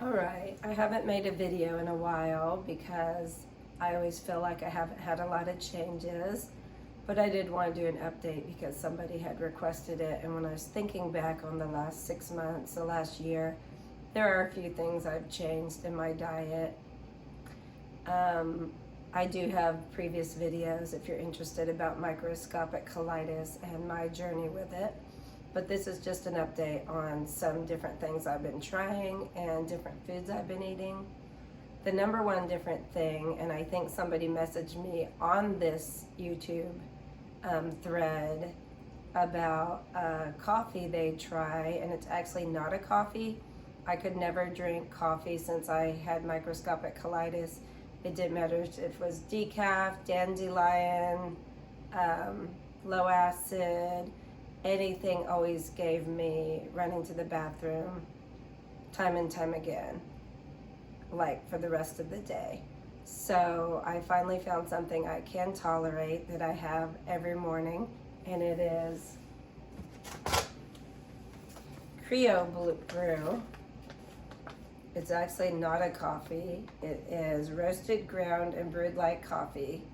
All right, I haven't made a video in a while because I always feel like I haven't had a lot of changes, but I did want to do an update because somebody had requested it, and when I was thinking back on the last 6 months, the last year, there are a few things I've changed in my diet. I do have previous videos if you're interested about microscopic colitis and my journey with it. But this is just an update on some different things I've been trying and different foods I've been eating. The number one different thing, and I think somebody messaged me on this YouTube thread about coffee they try, and it's actually not a coffee. I could never drink coffee since I had microscopic colitis. It didn't matter if it was decaf, dandelion, low acid, anything always gave me running to the bathroom time and time again, like for the rest of the day. So I finally found something I can tolerate that I have every morning, and it is Creo Brew. It's actually not a coffee. It is roasted, ground, and brewed like coffee.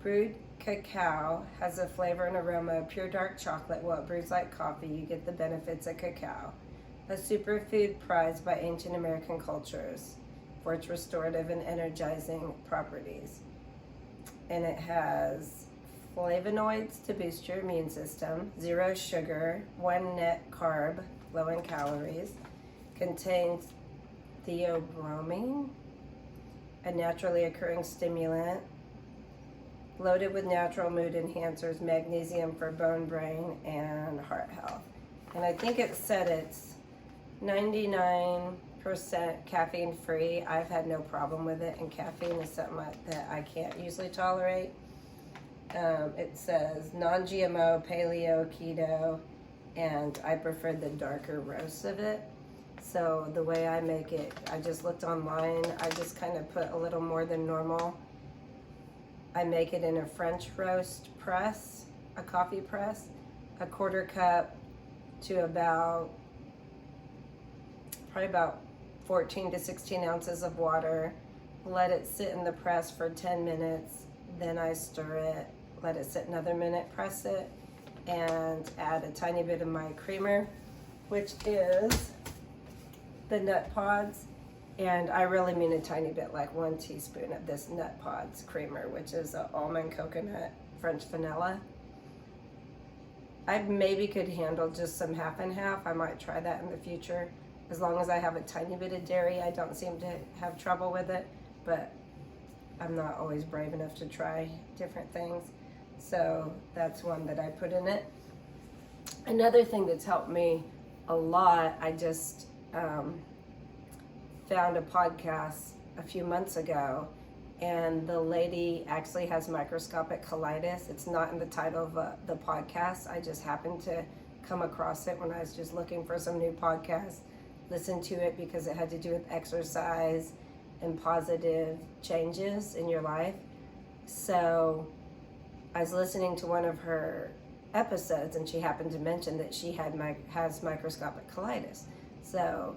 Brewed cacao has a flavor and aroma of pure dark chocolate. While it brews like coffee, you get the benefits of cacao, a superfood prized by ancient American cultures for its restorative and energizing properties. And it has flavonoids to boost your immune system, 0 sugar, 1 net carb, low in calories, contains theobromine, a naturally occurring stimulant, loaded with natural mood enhancers, magnesium for bone, brain, and heart health. And I think it said it's 99% caffeine free. I've had no problem with it, and caffeine is something that I can't usually tolerate. It says non-GMO, paleo, keto, and I prefer the darker roast of it. So the way I make it, I just looked online. I just kind of put a little more than normal. I make it in a French roast press, a coffee press, a 1/4 cup to probably about 14 to 16 ounces of water. Let it sit in the press for 10 minutes. Then I stir it, let it sit another minute, press it, and add a tiny bit of my creamer, which is the nut pods. And I really mean a tiny bit, like 1 teaspoon of this nut pods creamer, which is an almond coconut French vanilla. I maybe could handle just some half and half. I might try that in the future. As long as I have a tiny bit of dairy, I don't seem to have trouble with it, but I'm not always brave enough to try different things. So that's one that I put in it. Another thing that's helped me a lot, I just found a podcast a few months ago, and the lady actually has microscopic colitis. It's not in the title of the podcast. I just happened to come across it when I was just looking for some new podcasts. Listen to it because it had to do with exercise and positive changes in your life. So I was listening to one of her episodes, and she happened to mention that she has microscopic colitis. So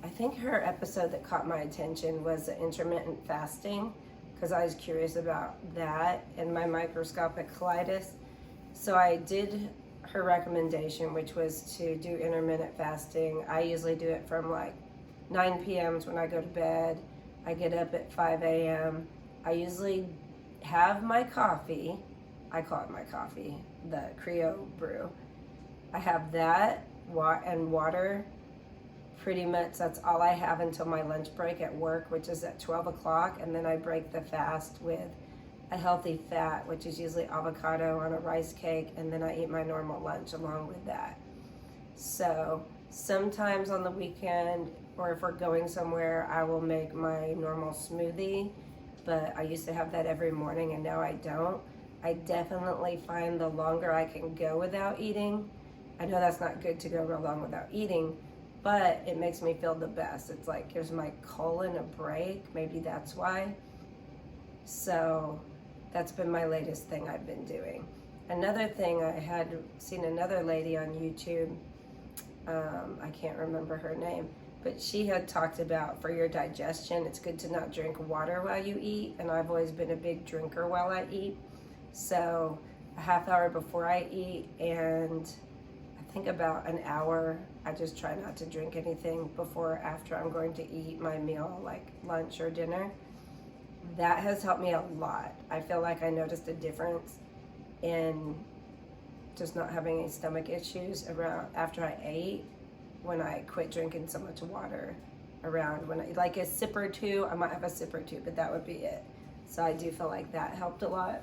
I think her episode that caught my attention was the intermittent fasting, because I was curious about that and my microscopic colitis. So I did her recommendation, which was to do intermittent fasting. I usually do it from like 9 p.m. when I go to bed. I get up at 5 a.m. I usually have my coffee. I call it my coffee, the Creo Brew. I have that and water. Pretty much that's all I have until my lunch break at work, which is at 12 o'clock. And then I break the fast with a healthy fat, which is usually avocado on a rice cake. And then I eat my normal lunch along with that. So sometimes on the weekend, or if we're going somewhere, I will make my normal smoothie. But I used to have that every morning, and now I don't. I definitely find the longer I can go without eating, I know that's not good to go real long without eating, but it makes me feel the best. It's like gives my colon a break. Maybe that's why. So that's been my latest thing I've been doing. Another thing, I had seen another lady on YouTube, I can't remember her name, but she had talked about for your digestion, it's good to not drink water while you eat, and I've always been a big drinker while I eat. So a half hour before I eat, and I think about an hour, I just try not to drink anything before or after I'm going to eat my meal, like lunch or dinner. That has helped me a lot. I feel like I noticed a difference in just not having any stomach issues around after I ate, when I quit drinking so much water around when I, like a sip or two, I might have a sip or two, but that would be it. So I do feel like that helped a lot.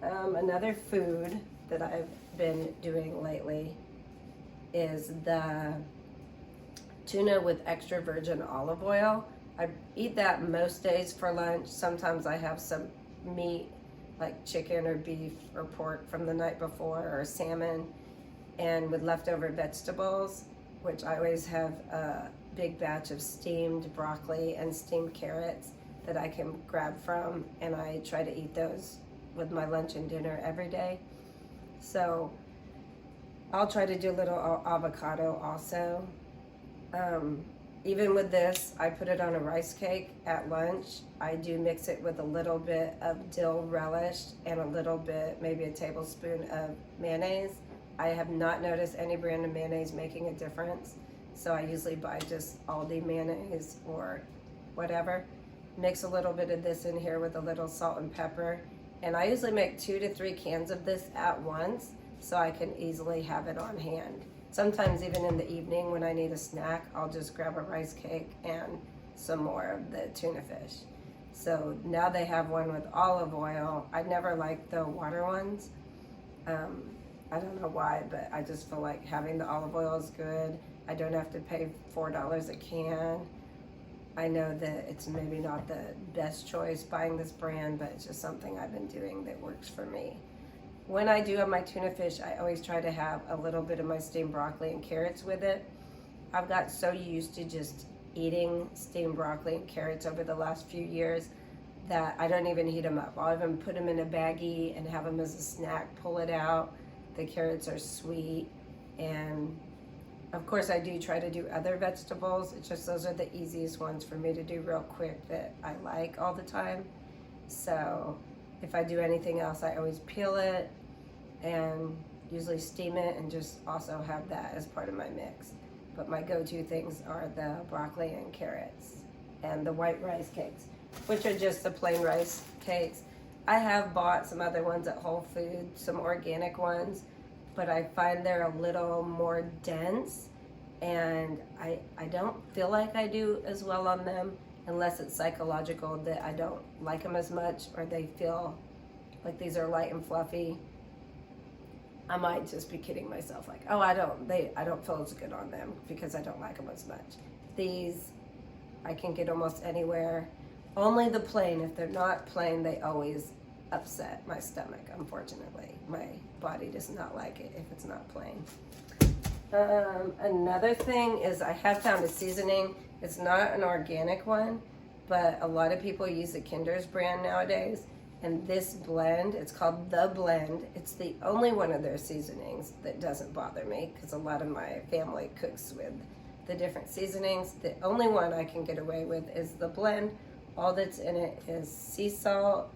Another food that I've been doing lately is the tuna with extra virgin olive oil. I eat that most days for lunch. Sometimes I have some meat, like chicken or beef or pork from the night before, or salmon, and with leftover vegetables, which I always have a big batch of steamed broccoli and steamed carrots that I can grab from, and I try to eat those with my lunch and dinner every day. So I'll try to do a little avocado also. Even with this, I put it on a rice cake at lunch. I do mix it with a little bit of dill relish and a little bit, maybe a tablespoon of mayonnaise. I have not noticed any brand of mayonnaise making a difference, so I usually buy just Aldi mayonnaise or whatever. Mix a little bit of this in here with a little salt and pepper, and I usually make 2 to 3 cans of this at once so I can easily have it on hand. Sometimes even in the evening when I need a snack, I'll just grab a rice cake and some more of the tuna fish. So now they have one with olive oil. I never liked the water ones. I don't know why, but I just feel like having the olive oil is good. I don't have to pay $4 a can. I know that it's maybe not the best choice buying this brand, but it's just something I've been doing that works for me. When I do have my tuna fish, I always try to have a little bit of my steamed broccoli and carrots with it. I've got so used to just eating steamed broccoli and carrots over the last few years that I don't even heat them up. I'll even put them in a baggie and have them as a snack, pull it out. The carrots are sweet, and of course I do try to do other vegetables. It's just those are the easiest ones for me to do real quick that I like all the time. So if I do anything else, I always peel it and usually steam it and just also have that as part of my mix. But my go-to things are the broccoli and carrots and the white rice cakes, which are just the plain rice cakes. I have bought some other ones at Whole Foods, some organic ones, but I find they're a little more dense, and I don't feel like I do as well on them unless it's psychological that I don't like them as much, or they feel like these are light and fluffy. I might just be kidding myself, like, oh, I don't feel as good on them because I don't like them as much. These I can get almost anywhere. Only the plain. If they're not plain, they always upset my stomach, unfortunately. My body does not like it if it's not plain. Another thing is I have found a seasoning. It's not an organic one, but a lot of people use the Kinder's brand nowadays. And this blend, it's called The Blend. It's the only one of their seasonings that doesn't bother me because a lot of my family cooks with the different seasonings. The only one I can get away with is The Blend. All that's in it is sea salt,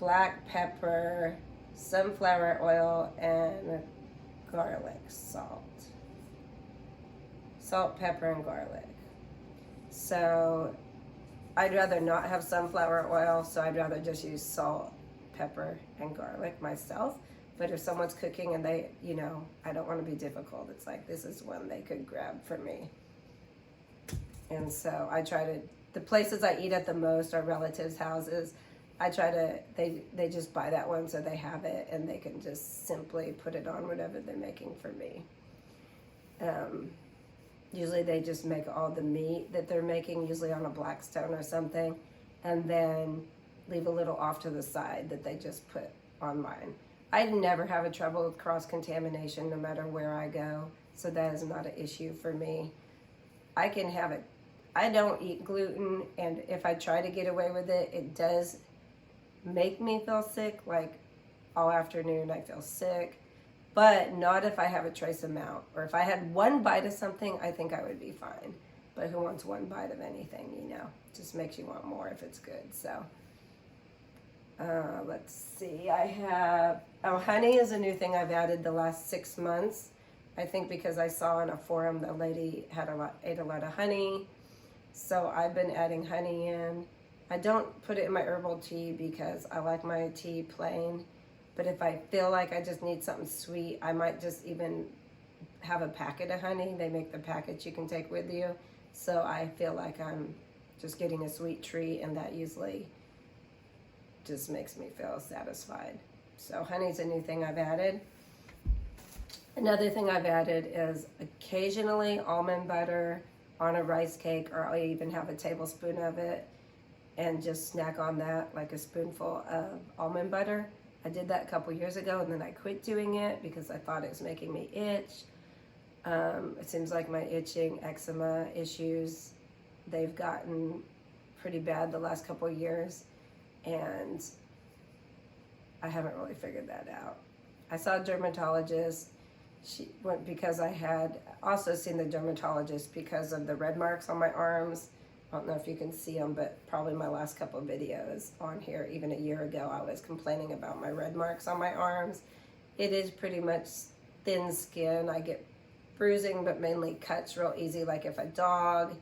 black pepper, sunflower oil, and garlic salt. Salt, pepper, and garlic. So I'd rather not have sunflower oil, so I'd rather just use salt, pepper, and garlic myself. But if someone's cooking and they, I don't want to be difficult. It's like, this is one they could grab for me. And so I try to, the places I eat at the most are relatives' houses. I try to, they just buy that one so they have it and they can just simply put it on whatever they're making for me. Usually they just make all the meat that they're making, usually on a Blackstone or something, and then leave a little off to the side that they just put on mine. I never have a trouble with cross-contamination no matter where I go, so that is not an issue for me. I can have it. I don't eat gluten, and if I try to get away with it, it does make me feel sick. Like all afternoon I feel sick, but not if I have a trace amount. Or if I had one bite of something, I think I would be fine. But who wants one bite of anything, you know? Just makes you want more if it's good. So let's see. I have, honey is a new thing I've added the last 6 months. I think because I saw in a forum the lady ate a lot of honey. So I've been adding honey in. I don't put it in my herbal tea because I like my tea plain. But if I feel like I just need something sweet, I might just even have a packet of honey. They make the packets you can take with you. So I feel like I'm just getting a sweet treat, and that usually just makes me feel satisfied. So honey's a new thing I've added. Another thing I've added is occasionally almond butter on a rice cake, or I'll even have a tablespoon of it and just snack on that, like a spoonful of almond butter. I did that a couple years ago, and then I quit doing it because I thought it was making me itch. It seems like my itching, eczema issues, they've gotten pretty bad the last couple of years, and I haven't really figured that out. I saw a dermatologist. She went because I had also seen the dermatologist because of the red marks on my arms. I don't know if you can see them, but probably my last couple of videos on here, even a year ago, I was complaining about my red marks on my arms. It is pretty much thin skin. I get bruising, but mainly cuts real easy, like if a dog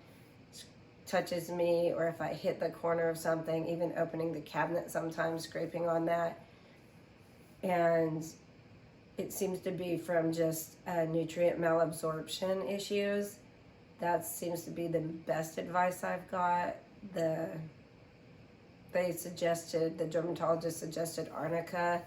touches me or if I hit the corner of something, even opening the cabinet sometimes, scraping on that. And it seems to be from just nutrient malabsorption issues. That seems to be the best advice I've got. The dermatologist suggested arnica,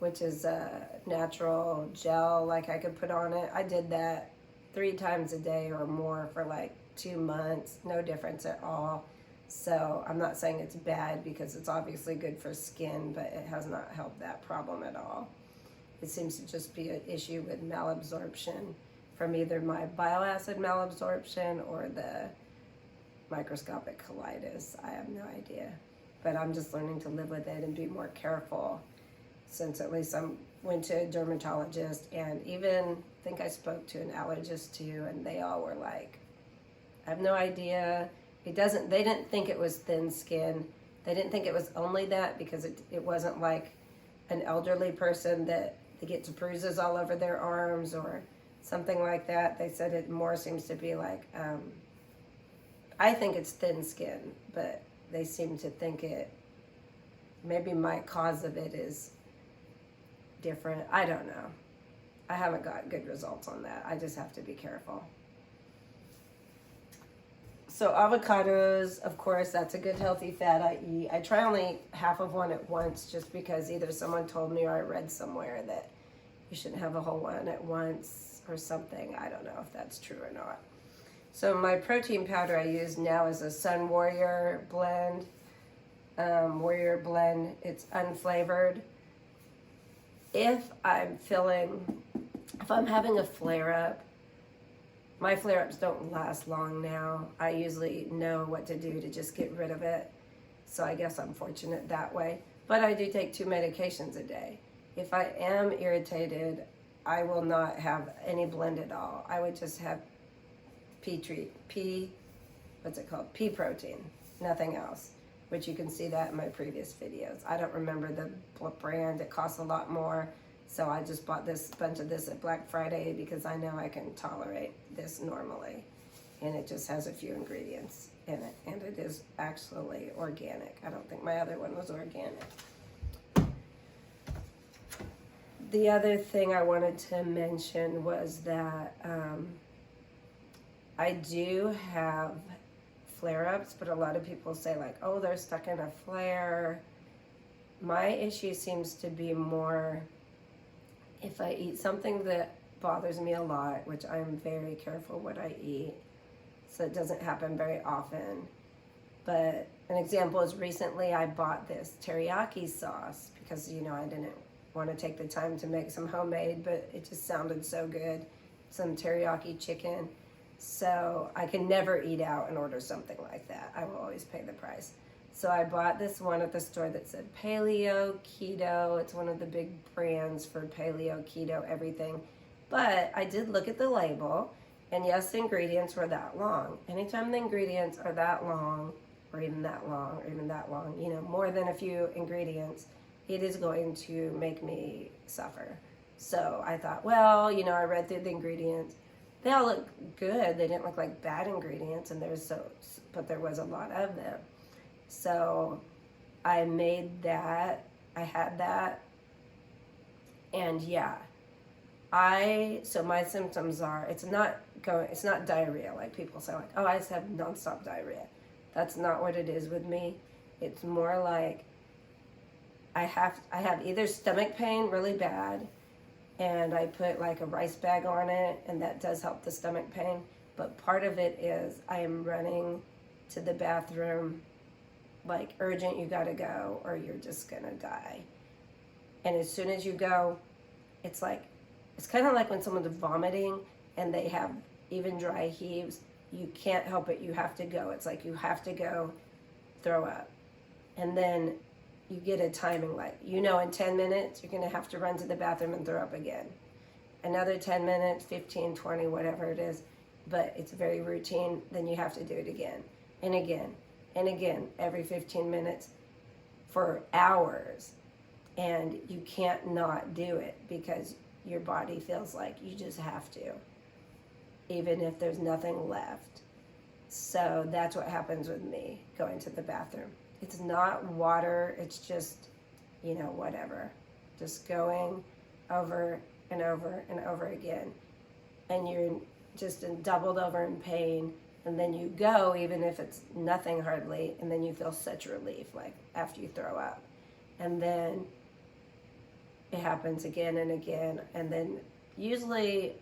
which is a natural gel like I could put on it. I did that 3 times a day or more for like 2 months, no difference at all. So I'm not saying it's bad because it's obviously good for skin, but it has not helped that problem at all. It seems to just be an issue with malabsorption from either my bile acid malabsorption or the microscopic colitis. I have no idea, but I'm just learning to live with it and be more careful, since at least I went to a dermatologist, and even I think I spoke to an allergist too, and they all were like, I have no idea. They didn't think it was thin skin. They didn't think it was only that, because it wasn't like an elderly person that they get bruises all over their arms or something like that. They said it more seems to be like, I think it's thin skin, but they seem to think maybe my cause of it is different. I don't know. I haven't got good results on that. I just have to be careful. So avocados, of course, that's a good healthy fat I eat. I try only half of one at once, just because either someone told me or I read somewhere that you shouldn't have a whole one at once or something. I don't know if that's true or not. So my protein powder I use now is a Sun Warrior blend. It's unflavored. If I'm having a flare-up, my flare-ups don't last long now. I usually know what to do to just get rid of it. So I guess I'm fortunate that way. But I do take 2 medications a day. If I am irritated, I will not have any blend at all. I would just have pea protein, nothing else, which you can see that in my previous videos. I don't remember the brand. It costs a lot more. So I just bought this bunch of this at Black Friday because I know I can tolerate this normally. And it just has a few ingredients in it. And it is actually organic. I don't think my other one was organic. The other thing I wanted to mention was that I do have flare-ups, but a lot of people say like, oh, they're stuck in a flare. My issue seems to be more if I eat something that bothers me a lot, which I'm very careful what I eat, so it doesn't happen very often. But an example is recently I bought this teriyaki sauce because, you know, I didn't want to take the time to make some homemade, but it just sounded so good. Some teriyaki chicken. So I can never eat out and order something like that. I will always pay the price. So I bought this one at the store that said paleo, keto. It's one of the big brands for paleo, keto, everything. But I did look at the label, and yes, the ingredients were that long. Anytime the ingredients are that long, or even that long, or even that long, you know, more than a few ingredients, it is going to make me suffer. So I thought, well, you know, I read through the ingredients. They all look good. They didn't look like bad ingredients, and but there was a lot of them. So I made that. I had that, and yeah, so my symptoms are, it's not diarrhea like people say, like, oh, I just have nonstop diarrhea. That's not what it is with me. It's more like I have either stomach pain really bad, and I put like a rice bag on it, and that does help the stomach pain. But part of it is I am running to the bathroom like urgent, you gotta go or you're just gonna die. And as soon as you go, it's kind of like when someone's vomiting and they have even dry heaves, you can't help it, you have to go. It's like you have to go throw up. And then you get a timing, like, you know, in 10 minutes, you're gonna have to run to the bathroom and throw up again. Another 10 minutes, 15, 20, whatever it is, but it's very routine, then you have to do it again and again and again every 15 minutes for hours. And you can't not do it because your body feels like you just have to, even if there's nothing left. So that's what happens with me going to the bathroom. It's not water, it's just, you know, whatever. Just going over and over and over again. And you're just doubled over in pain. And then you go, even if it's nothing hardly, and then you feel such relief, like after you throw up. And then it happens again and again. And then usually,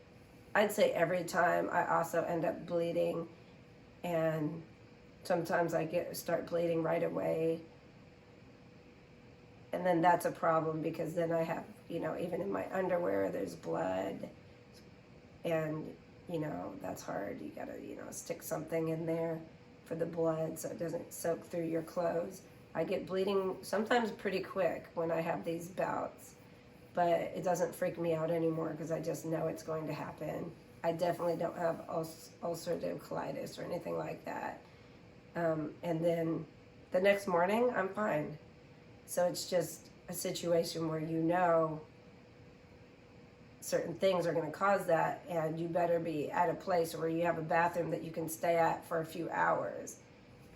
I'd say every time, I also end up bleeding. And sometimes I start bleeding right away. And then that's a problem because then I have, you know, even in my underwear, there's blood. And, you know, that's hard. You gotta, you know, stick something in there for the blood so it doesn't soak through your clothes. I get bleeding sometimes pretty quick when I have these bouts, but it doesn't freak me out anymore because I just know it's going to happen. I definitely don't have ulcerative colitis or anything like that. And then the next morning, I'm fine. So it's just a situation where you know certain things are going to cause that, and you better be at a place where you have a bathroom that you can stay at for a few hours.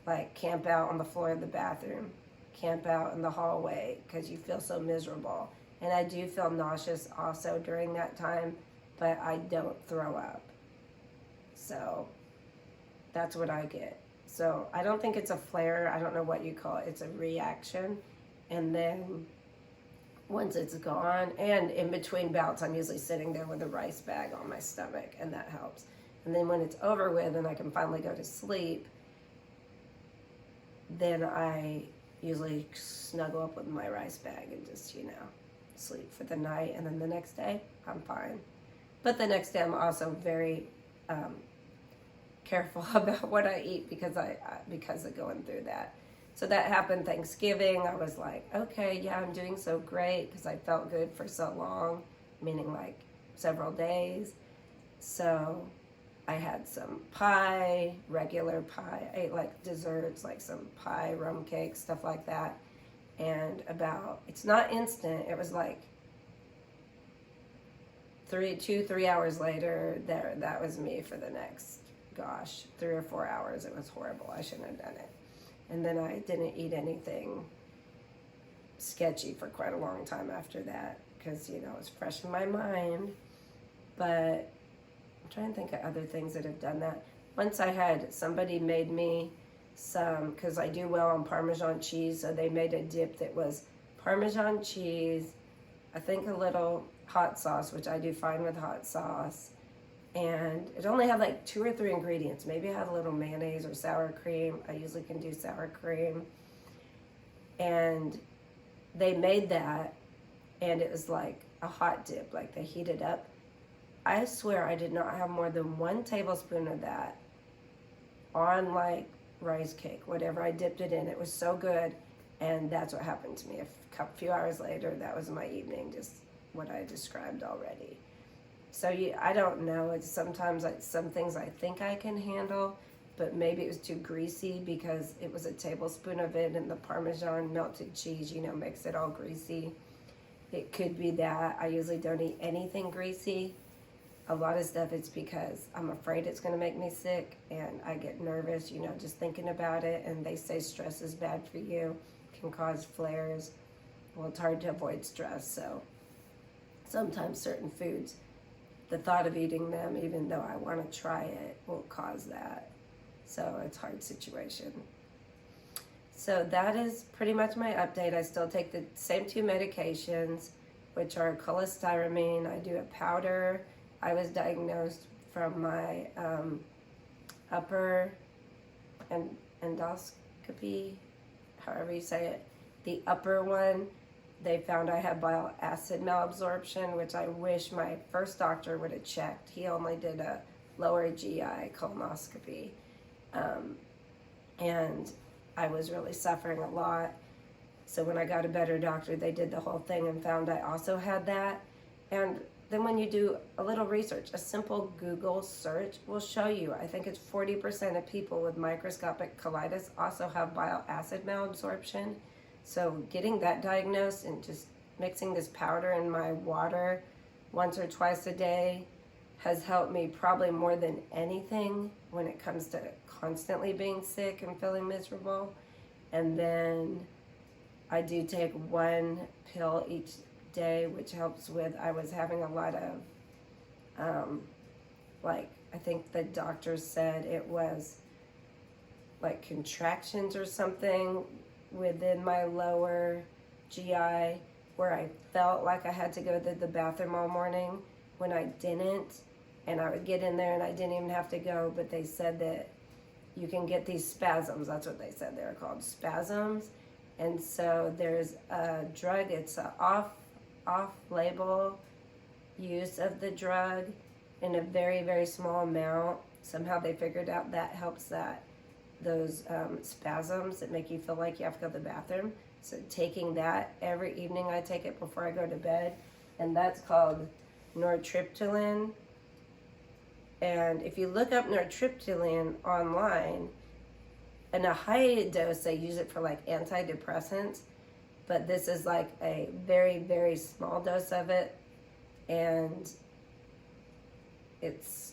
Like camp out on the floor of the bathroom, camp out in the hallway because you feel so miserable. And I do feel nauseous also during that time, but I don't throw up. So that's what I get. So I don't think it's a flare. I don't know what you call it. It's a reaction. And then once it's gone, and in between bouts, I'm usually sitting there with a rice bag on my stomach, and that helps. And then when it's over with and I can finally go to sleep, then I usually snuggle up with my rice bag and just, you know, sleep for the night. And then the next day, I'm fine. But the next day, I'm also very careful about what I eat because of going through that. So that happened Thanksgiving. I was like, okay, yeah, I'm doing so great because I felt good for so long, meaning like several days. So I had some pie, regular pie. I ate like desserts, like some pie, rum cake, stuff like that. And it's not instant. It was like 3 hours later, that was me for the next, 3 or 4 hours. It was horrible. I shouldn't have done it. And then I didn't eat anything sketchy for quite a long time after that because, you know, it's fresh in my mind. But I'm trying to think of other things that have done that. Once I had somebody made me some, because I do well on Parmesan cheese, so they made a dip that was Parmesan cheese, I think a little hot sauce, which I do fine with hot sauce, and it only had like 2 or 3 ingredients. Maybe it had a little mayonnaise or sour cream. I usually can do sour cream. And they made that, and it was like a hot dip, like they heated up. I swear I did not have more than 1 tablespoon of that on like rice cake, whatever I dipped it in. It was so good, and that's what happened to me. A few hours later, that was my evening, just what I described already. So I don't know. It's sometimes some things I think I can handle, but maybe it was too greasy because it was a tablespoon of it, and the Parmesan melted cheese, makes it all greasy. It could be that. I usually don't eat anything greasy. A lot of stuff it's because I'm afraid it's going to make me sick, and I get nervous, just thinking about it. And they say stress is bad for you, can cause flares. Well, it's hard to avoid stress, so sometimes certain foods, the thought of eating them, even though I want to try it, won't cause that. So it's a hard situation. So that is pretty much my update. I still take the same 2 medications, which are cholestyramine. I do a powder. I was diagnosed from my upper endoscopy, however you say it. The upper one, they found I had bile acid malabsorption, which I wish my first doctor would have checked. He only did a lower GI colonoscopy. And I was really suffering a lot. So when I got a better doctor, they did the whole thing and found I also had that. And then when you do a little research, a simple Google search will show you, I think it's 40% of people with microscopic colitis also have bile acid malabsorption. So getting that diagnosed and just mixing this powder in my water once or twice a day has helped me probably more than anything when it comes to constantly being sick and feeling miserable. And then I do take 1 pill each day, which helps with, I was having a lot of, I think the doctor said it was like contractions or something within my lower GI, where I felt like I had to go to the bathroom all morning when I didn't. And I would get in there and I didn't even have to go, but they said that you can get these spasms. That's what they said. They're called spasms. And so there's a drug, it's an off-label use of the drug in a very, very small amount. Somehow they figured out that helps those spasms that make you feel like you have to go to the bathroom. So taking that every evening, I take it before I go to bed, and that's called nortriptyline. And if you look up nortriptyline online, in a high dose, they use it for like antidepressants, but this is like a very, very small dose of it, and it's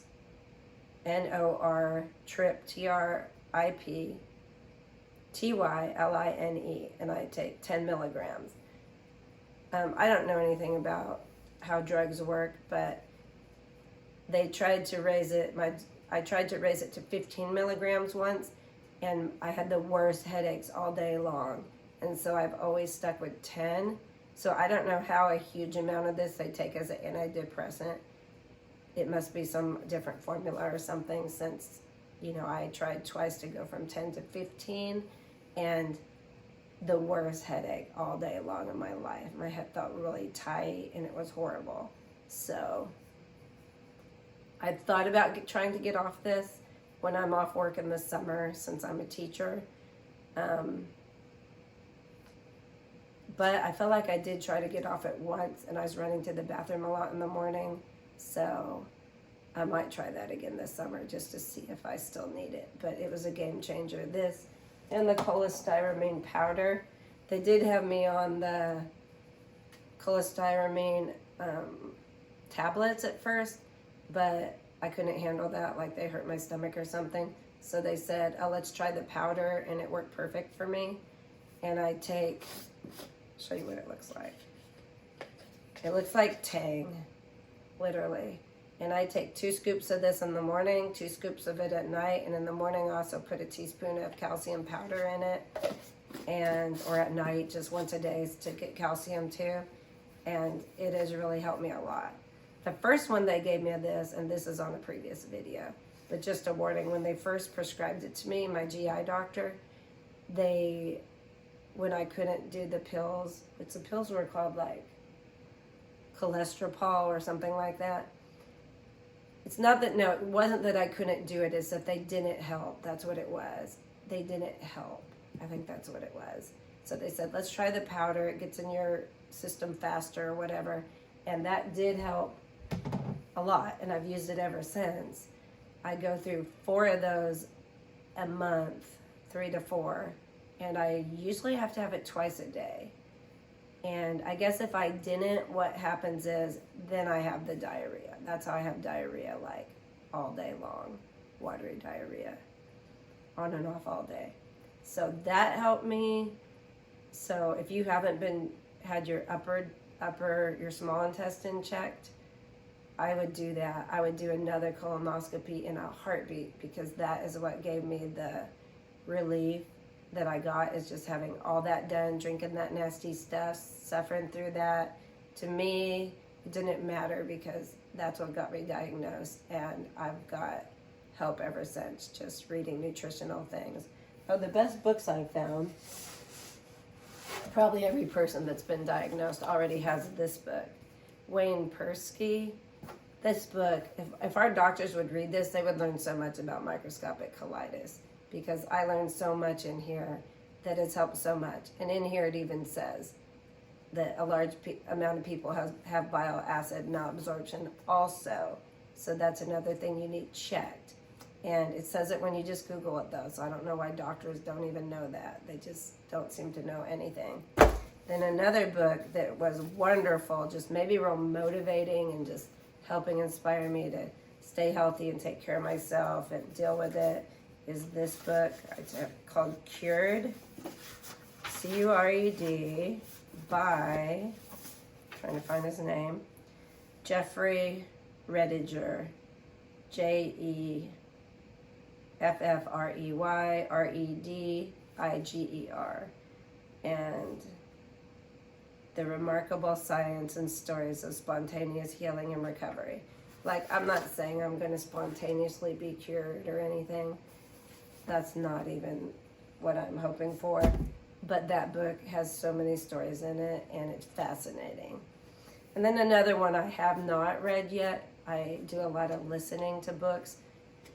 N-O-R-TRIP, T-R-I-P-T-Y-L-I-N-E, and I take 10 milligrams. I don't know anything about how drugs work, but they tried to raise it. I tried to raise it to 15 milligrams once, and I had the worst headaches all day long. And so I've always stuck with 10. So I don't know how a huge amount of this they take as an antidepressant. It must be some different formula or something, since, I tried twice to go from 10 to 15, and the worst headache all day long in my life. My head felt really tight, and it was horrible. So I thought about trying to get off this when I'm off work in the summer, since I'm a teacher. But I felt like I did try to get off it once, and I was running to the bathroom a lot in the morning. So I might try that again this summer just to see if I still need it. But it was a game changer. This and the cholestyramine powder. They did have me on the cholestyramine tablets at first, but I couldn't handle that. Like, they hurt my stomach or something. So they said, oh, let's try the powder, and it worked perfect for me. And I take, show you what it looks like. It looks like Tang, literally. And I take 2 scoops of this in the morning, 2 scoops of it at night, and in the morning I also put a teaspoon of calcium powder in it, or at night, just once a day to get calcium too. And it has really helped me a lot. The first one they gave me of this, and this is on a previous video, but just a warning, when they first prescribed it to me, my GI doctor, when I couldn't do the pills, the pills were called like cholesterol or something like that. It's not that, no, it wasn't that I couldn't do it, it's that they didn't help. That's what it was. they didn't help. I think that's what it was. So they said, let's try the powder. It gets in your system faster or whatever. And that did help a lot. And I've used it ever since. I go through 4 of those a month, 3 to 4. And I usually have to have it twice a day. And I guess if I didn't, what happens is then I have the diarrhea. That's how I have diarrhea, like all day long, watery diarrhea, on and off all day. So that helped me. So if you haven't had your your small intestine checked, I would do that. I would do another colonoscopy in a heartbeat, because that is what gave me the relief that I got, is just having all that done, drinking that nasty stuff, suffering through that. To me, it didn't matter, because that's what got me diagnosed, and I've got help ever since, just reading nutritional things. Oh, the best books I've found, probably every person that's been diagnosed already has this book. Wayne Persky. This book, if our doctors would read this, they would learn so much about microscopic colitis, because I learned so much in here that it's helped so much. And in here it even says that a large amount of people have bile acid malabsorption also. So that's another thing you need checked. And it says it when you just Google it, though, so I don't know why doctors don't even know that. They just don't seem to know anything. Then another book that was wonderful, just maybe real motivating and just helping inspire me to stay healthy and take care of myself and deal with it, is this book. It's called Cured, C-U-R-E-D, by, trying to find his name, Jeffrey Rediger, Jeffrey-Rediger, and the remarkable science and stories of spontaneous healing and recovery. Like, I'm not saying I'm going to spontaneously be cured or anything. That's not even what I'm hoping for. But that book has so many stories in it, and it's fascinating. And then another one I have not read yet. I do a lot of listening to books,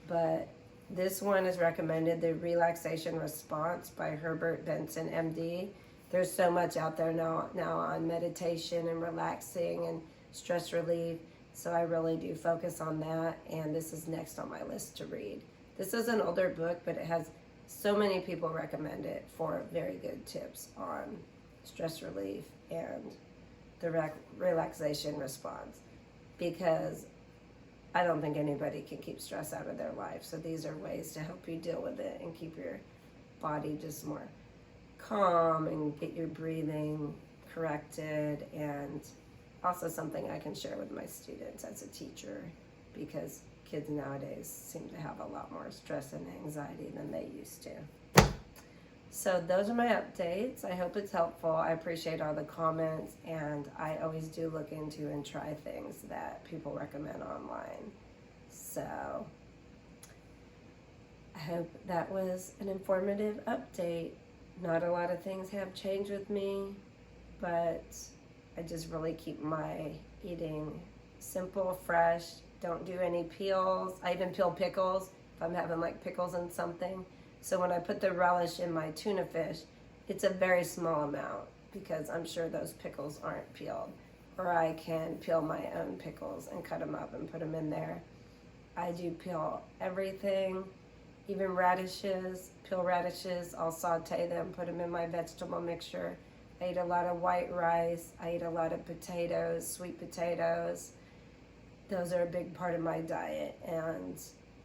but this one is recommended, The Relaxation Response by Herbert Benson, MD. There's so much out there now on meditation and relaxing and stress relief. So I really do focus on that, and this is next on my list to read. This is an older book, but it has so many people recommend it for very good tips on stress relief and the relaxation response, because I don't think anybody can keep stress out of their life. So these are ways to help you deal with it and keep your body just more calm and get your breathing corrected, and also something I can share with my students as a teacher, because kids nowadays seem to have a lot more stress and anxiety than they used to. So those are my updates. I hope it's helpful. I appreciate all the comments, and I always do look into and try things that people recommend online. So I hope that was an informative update. Not a lot of things have changed with me, but I just really keep my eating simple, fresh. Don't do any peels. I even peel pickles if I'm having like pickles and something. So when I put the relish in my tuna fish, it's a very small amount, because I'm sure those pickles aren't peeled. Or I can peel my own pickles and cut them up and put them in there. I do peel everything, even radishes, peel radishes. I'll saute them, put them in my vegetable mixture. I eat a lot of white rice. I eat a lot of potatoes, sweet potatoes. Those are a big part of my diet, and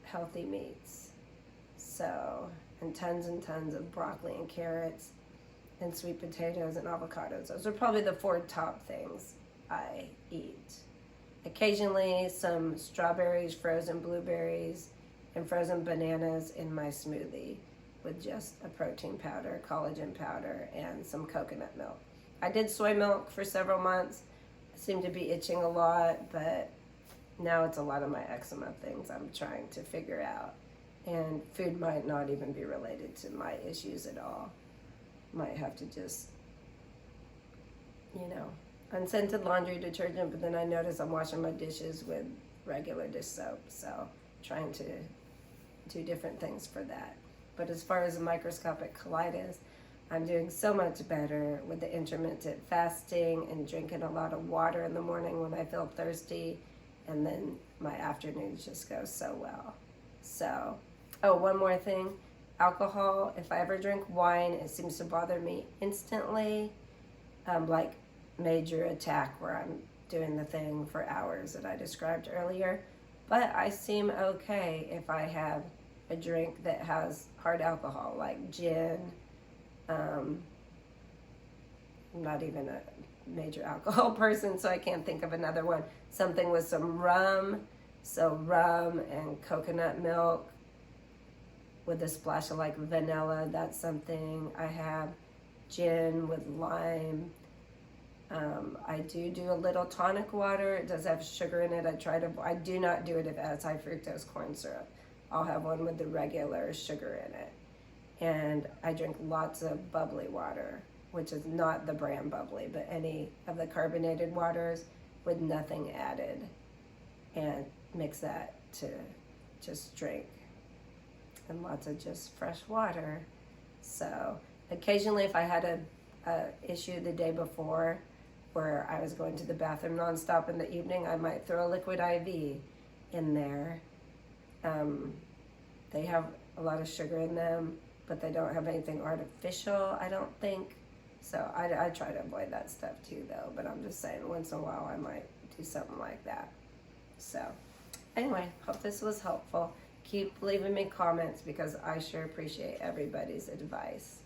healthy meats. So, and tons of broccoli and carrots and sweet potatoes and avocados. Those are probably the 4 top things I eat. Occasionally some strawberries, frozen blueberries, and frozen bananas in my smoothie with just a protein powder, collagen powder, and some coconut milk. I did soy milk for several months. I seemed to be itching a lot, but now it's a lot of my eczema things I'm trying to figure out. And food might not even be related to my issues at all. Might have to just, unscented laundry detergent, but then I notice I'm washing my dishes with regular dish soap. So trying to do different things for that. But as far as microscopic colitis, I'm doing so much better with the intermittent fasting and drinking a lot of water in the morning when I feel thirsty, and then my afternoons just go so well. So, oh, one more thing. Alcohol, if I ever drink wine, it seems to bother me instantly, like major attack where I'm doing the thing for hours that I described earlier. But I seem okay if I have a drink that has hard alcohol, like gin. I'm not even a major alcohol person, so I can't think of another one. Something with some rum, so rum and coconut milk with a splash of like vanilla, that's something I have. Gin with lime. I do a little tonic water. It does have sugar in it. I do not do it if it has high fructose corn syrup. I'll have one with the regular sugar in it. And I drink lots of bubbly water, which is not the brand bubbly, but any of the carbonated waters with nothing added, and mix that to just drink. And lots of just fresh water. So occasionally if I had a issue the day before where I was going to the bathroom nonstop in the evening, I might throw a liquid IV in there. They have a lot of sugar in them, but they don't have anything artificial, I don't think. So I try to avoid that stuff too, though. But I'm just saying, once in a while, I might do something like that. So anyway, hope this was helpful. Keep leaving me comments because I sure appreciate everybody's advice.